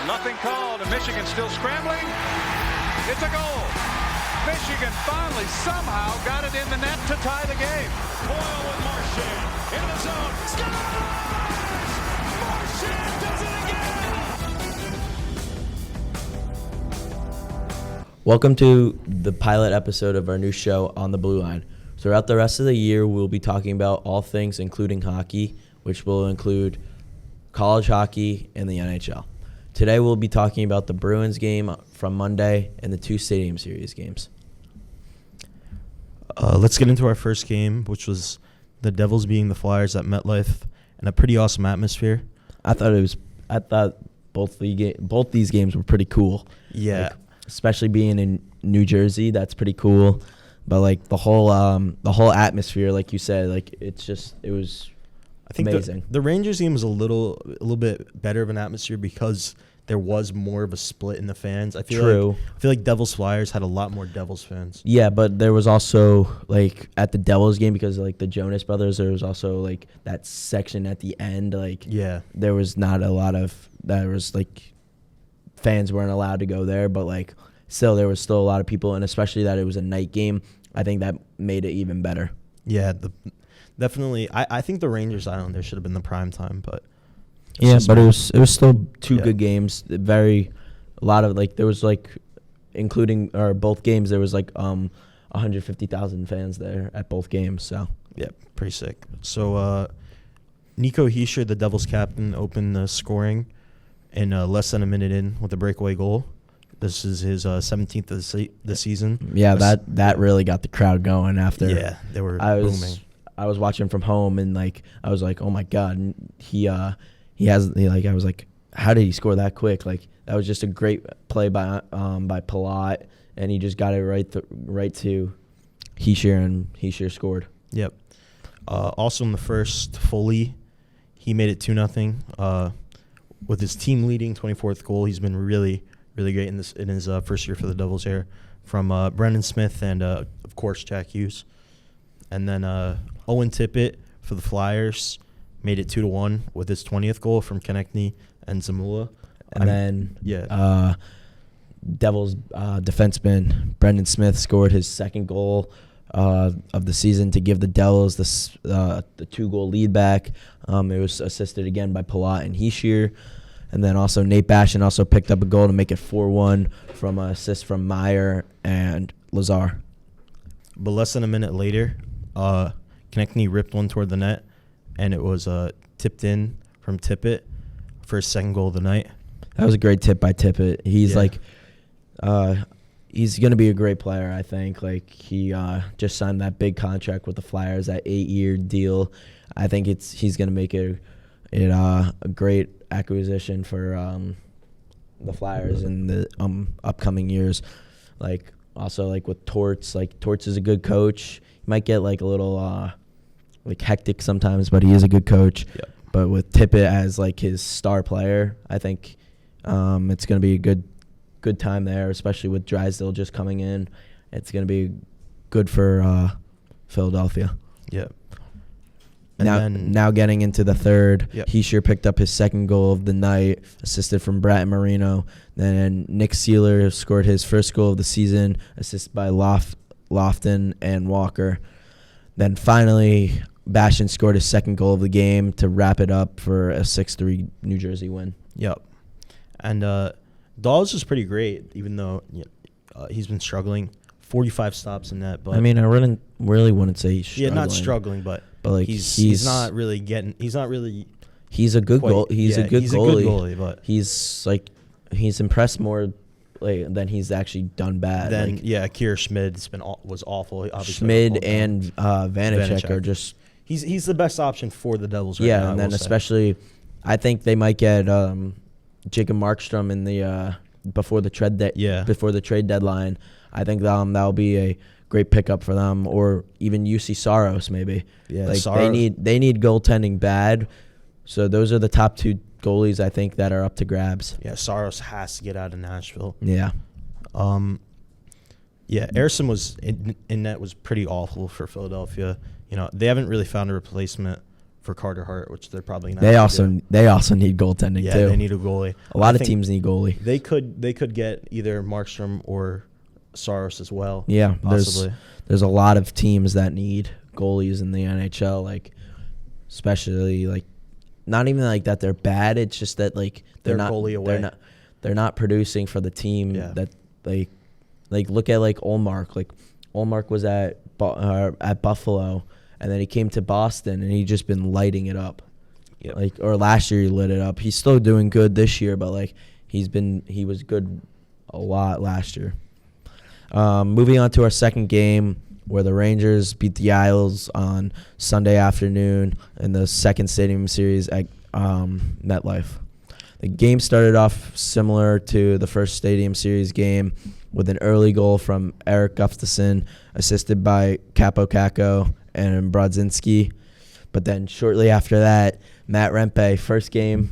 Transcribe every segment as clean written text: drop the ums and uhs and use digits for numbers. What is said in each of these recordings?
Nothing called, and Michigan still scrambling. It's a goal. Michigan finally somehow got it in the net to tie the game. Boyle with Marchand in the zone. Scores! Marchand does it again! Welcome to the pilot episode of our new show, On the Blue Line. Throughout the rest of the year, we'll be talking about all things including hockey, which will include college hockey and the NHL. Today we'll be talking about the Bruins game from Monday and the two Stadium Series games. Let's get into our first game, which was the Devils beating the Flyers at MetLife in a pretty awesome atmosphere. I thought both these games were pretty cool. Yeah, like, especially being in New Jersey, that's pretty cool. But like the whole atmosphere, like you said, like it was. I think amazing. The Rangers game was a little bit better of an atmosphere because there was more of a split in the fans. I feel like Devils Flyers had a lot more Devils fans. Yeah, but there was also like at the Devils game because like the Jonas Brothers, there was also like that section at the end. Like there was not a lot of fans weren't allowed to go there, but like still there was still a lot of people, and especially that it was a night game. I think that made it even better. Yeah, definitely. I think the Rangers Islanders should have been the prime time, but but it was still two good games. There was like including or both games there was like 150,000 fans there at both games. So yeah, pretty sick. So Nico Hischier, the Devils captain, opened the scoring in less than a minute in with a breakaway goal. This is his 17th of the season. Yeah, that really got the crowd going after. Yeah, they were booming. I was watching from home and like I was like, oh my god, I was like, how did he score that quick? Like that was just a great play by Palat, and he just got it right to Hischier, and Hischier scored. Yep. Also in the first, Foley, he made it 2-0 with his team leading 24th goal. He's been really great in his first year for the Devils here, from Brendan Smith and of course Jack Hughes. And then Owen Tippett for the Flyers made it 2-1 with his 20th goal from Konechny and Zamula. Devils defenseman Brendan Smith scored his second goal of the season to give the Devils the 2-goal lead back. It was assisted again by Palat and Hischier. And then also Nate Bashan also picked up a goal to make it 4-1 from an assist from Meyer and Lazar. But less than a minute later, Konechny ripped one toward the net, and it was tipped in from Tippett for his second goal of the night. That was a great tip by Tippett. He's he's going to be a great player, I think. Like he just signed that big contract with the Flyers, that 8-year deal. I think he's going to make it a great acquisition for the Flyers in the upcoming years. Like also like with Torts, like Torts is a good coach. He might get like a little hectic sometimes, but he is a good coach. Yep. But with Tippett as like his star player, I think it's going to be a good time there, especially with Drysdale just coming in. It's going to be good for Philadelphia. Yep. Now getting into the third, Hischier picked up his second goal of the night, assisted from Bratton Marino. Then Nick Seeler scored his first goal of the season, assisted by Lofton and Walker. Then finally, Bashan scored his second goal of the game to wrap it up for a 6-3 New Jersey win. Yep. And Dawes was pretty great, even though he's been struggling. 45 stops in net, but I mean, I really wouldn't say he's struggling. Yeah, not struggling, but like he's not really getting. He's not really. He's a good goal. He's a good goalie, but he's impressed more than he's actually done bad. Then Akira Schmid was awful. Schmid and Vanacek are just. He's the best option for the Devils right now. Yeah, and then especially, I think they might get Jacob Markstrom in the before the trade deadline. I think that'll be a great pickup for them, or even UC Saros maybe. Yeah, like Saros. They need goaltending bad, so those are the top two goalies I think that are up to grabs. Yeah, Saros has to get out of Nashville. Yeah. Ersson was in net was pretty awful for Philadelphia. They haven't really found a replacement for Carter Hart, which they're probably not. They gonna also do. they also need goaltending Yeah, too. they need a goalie. A lot I of think teams need goalie. They could get either Markstrom or Saros as well. Yeah, possibly. there's a lot of teams that need goalies in the NHL, like especially like not even like that they're bad. It's just that like They're not goalie away. they're not producing for the team that like look at like Olmark. Like Olmark was at Buffalo, and then he came to Boston, and he just been lighting it up. Yep. Like or last year he lit it up. He's still doing good this year, but like he was good a lot last year. Moving on to our second game, where the Rangers beat the Isles on Sunday afternoon in the second Stadium Series at MetLife. The game started off similar to the first Stadium Series game with an early goal from Eric Gustafsson, assisted by Capo Caco and Brodzinski. But then shortly after that, Matt Rempe, first game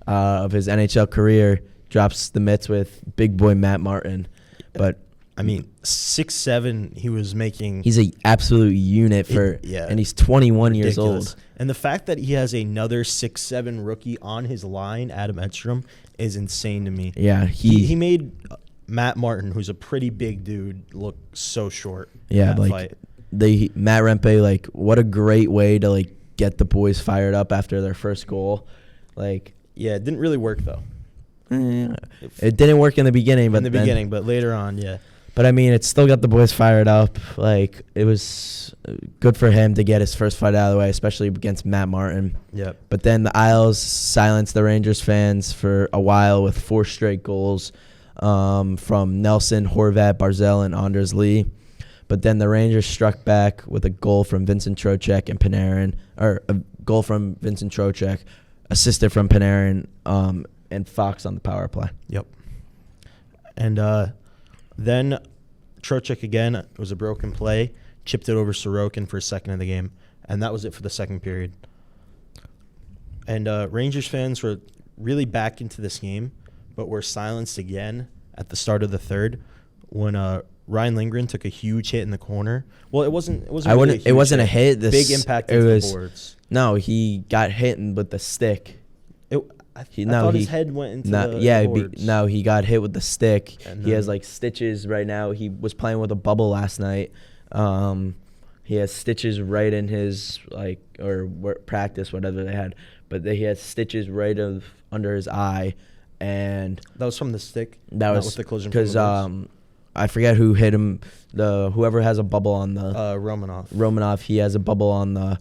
of his NHL career, drops the mitts with big boy Matt Martin. But I mean, 6'7", he was making. he's an absolute unit and he's 21 years ridiculous. old. And the fact that he has another 6'7" rookie on his line, Adam Edstrom, is insane to me. Yeah, he made Matt Martin, who's a pretty big dude, look so short. yeah, in that like fight. Matt Rempe, like what a great way to like get the boys fired up after their first goal. Like, Yeah, it didn't really work though. it didn't work in the beginning, but But later on, yeah. But I mean, it still got the boys fired up. Like it was good for him to get his first fight out of the way, especially against Matt Martin. Yep. But then the Isles silenced the Rangers fans for a while with 4 straight goals from Nelson, Horvat, Barzal, and Anders Lee. But then the Rangers struck back with a goal from Vincent Trocheck and Panarin, or a goal from Vincent Trocheck, assisted from Panarin and Fox on the power play. Yep. And then Trocheck again, it was a broken play, chipped it over Sorokin for a second of the game, and that was it for the second period. And Rangers fans were really back into this game, but were silenced again at the start of the third when Ryan Lindgren took a huge hit in the corner. Well, it wasn't. It wasn't a hit. Big impact into the boards. No, he got hit with the stick. I thought his head went into the boards. He got hit with the stick. And he has like stitches right now. He was playing with a bubble last night. He has stitches right in his practice, whatever they had. But he had stitches right under his eye, and that was from the stick. That was with the collision because I forget who hit him. Whoever has a bubble on the Romanov. He has a bubble on the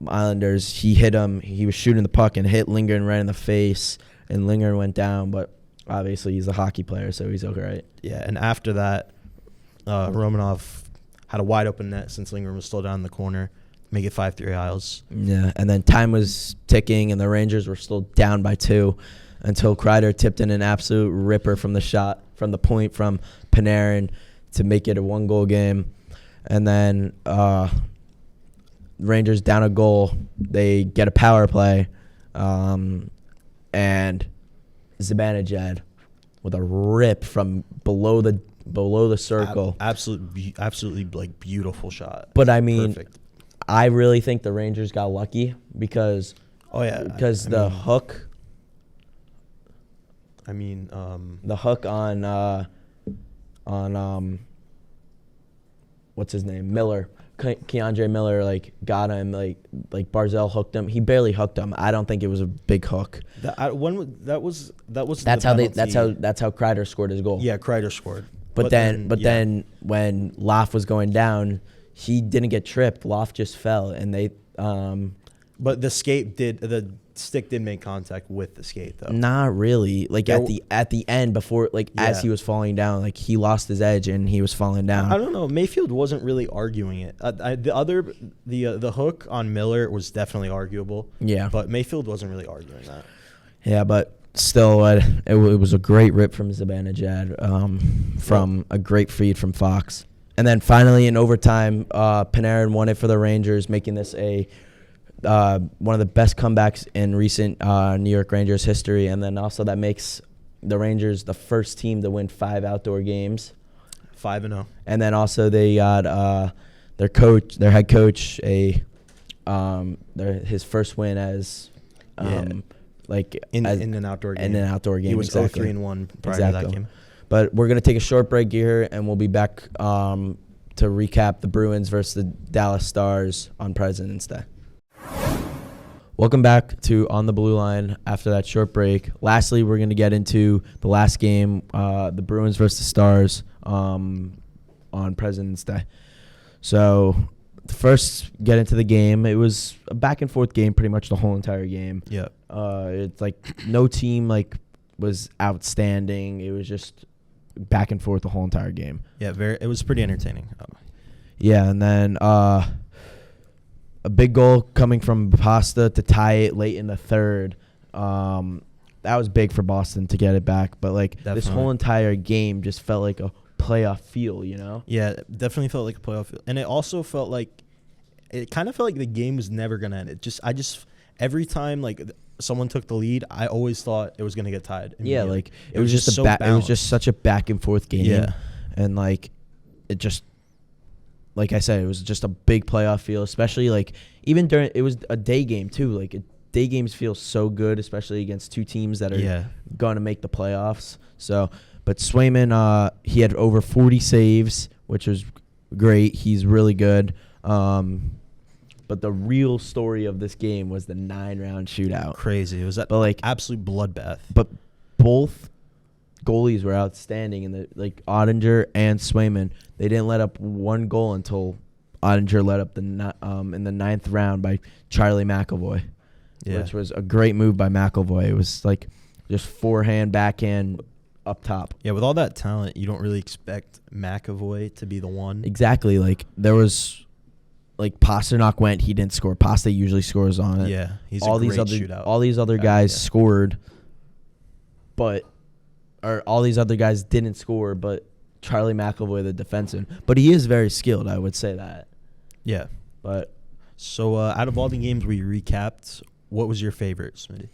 Islanders. He hit him. He was shooting the puck and hit Lindgren right in the face, and Lindgren went down. But obviously, he's a hockey player, so he's okay, right? Yeah, and after that, Romanov had a wide open net since Lindgren was still down in the corner. Make it 5-3 Isles. Yeah, and then time was ticking, and the Rangers were still down by 2 until Kreider tipped in an absolute ripper from the point from Panarin to make it a 1-goal game. And then Rangers down a goal. They get a power play, and Zibanejad with a rip from below the circle. Absolutely like beautiful shot. But I mean, perfect. I really think the Rangers got lucky because the hook. I mean, the hook on what's his name, Miller, Keandre Miller, got him, like Barzal hooked him. He barely hooked him. I don't think it was a big hook. That's how Kreider scored his goal. Yeah, Kreider scored. But then when Loff was going down, he didn't get tripped. Loff just fell, and they. But the stick did make contact with the skate though. Not really. At the end before as he was falling down, he lost his edge and he was falling down. I don't know. Mayfield wasn't really arguing it. The hook on Miller was definitely arguable. Yeah. But Mayfield wasn't really arguing that. Yeah, but still, it was a great rip from Zibanejad from a great feed from Fox. And then finally in overtime, Panarin won it for the Rangers, making this one of the best comebacks in recent New York Rangers history. And then also that makes the Rangers the first team to win 5 outdoor games. 5-0. And then also they got their head coach, a his first win as like in as, an outdoor game. in an outdoor game. He was exactly. 0-3-1 prior to that game. But we're gonna take a short break here, and we'll be back to recap the Bruins versus the Dallas Stars on President's Day. Welcome back to On the Blue Line after that short break. Lastly, we're going to get into the last game, the Bruins versus the Stars on President's Day. So, first, get into the game. It was a back-and-forth game pretty much the whole entire game. Yeah. It's like no team was outstanding. It was just back and forth the whole entire game. Yeah, it was pretty entertaining. Yeah, and then a big goal coming from Pasta to tie it late in the third. That was big for Boston to get it back. But, this whole entire game just felt like a playoff feel, you know? Yeah, it definitely felt like a playoff feel. And it also felt like – it kind of felt like the game was never going to end. Every time, someone took the lead, I always thought it was going to get tied. Yeah, it was just so it was just such a back-and-forth game. Yeah. And, it just – like I said, it was just a big playoff feel, especially even during it was a day game too. Day games feel so good, especially against two teams that are going to make the playoffs. So, but Swayman, he had over 40 saves, which was great. He's really good. But the real story of this game was the 9-round shootout. Crazy. It was absolute bloodbath. But both goalies were outstanding in the Ottinger and Swayman. They didn't let up one goal until Ottinger let up in the 9th round by Charlie McAvoy, which was a great move by McAvoy. It was just forehand, backhand, up top. Yeah, with all that talent, you don't really expect McAvoy to be the one. Exactly. There was Pasternak went, he didn't score. Pasta usually scores on it. Yeah, he's a great shootout. All these other guys scored, all these other guys didn't score, but Charlie McAvoy, the defenseman. But he is very skilled, I would say that. Yeah. But so out of all the games we recapped, what was your favorite, Smitty?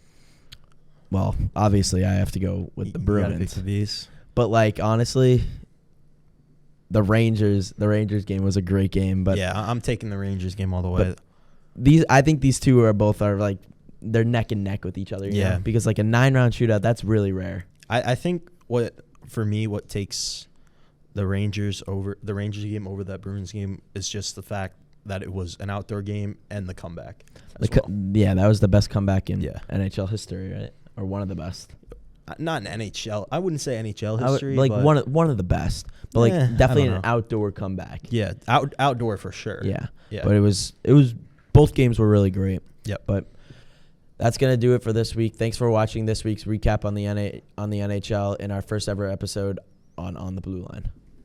Well, obviously I have to go with the Bruins. You gotta pick the Bees. But honestly, the Rangers game was a great game. But yeah, I'm taking the Rangers game all the way. I think these two are they're neck and neck with each other. You know? Because a 9-round shootout, that's really rare. I think what takes the Rangers game over that Bruins game is just the fact that it was an outdoor game and the comeback. Yeah, that was the best comeback in NHL history, right? Or one of the best. Not in NHL. I wouldn't say NHL history. But one of the best. But definitely an outdoor comeback. Yeah, outdoor for sure. Yeah. But it was both games were really great. Yep. But that's going to do it for this week. Thanks for watching this week's recap on the NHL in our first ever episode on the Blue Line.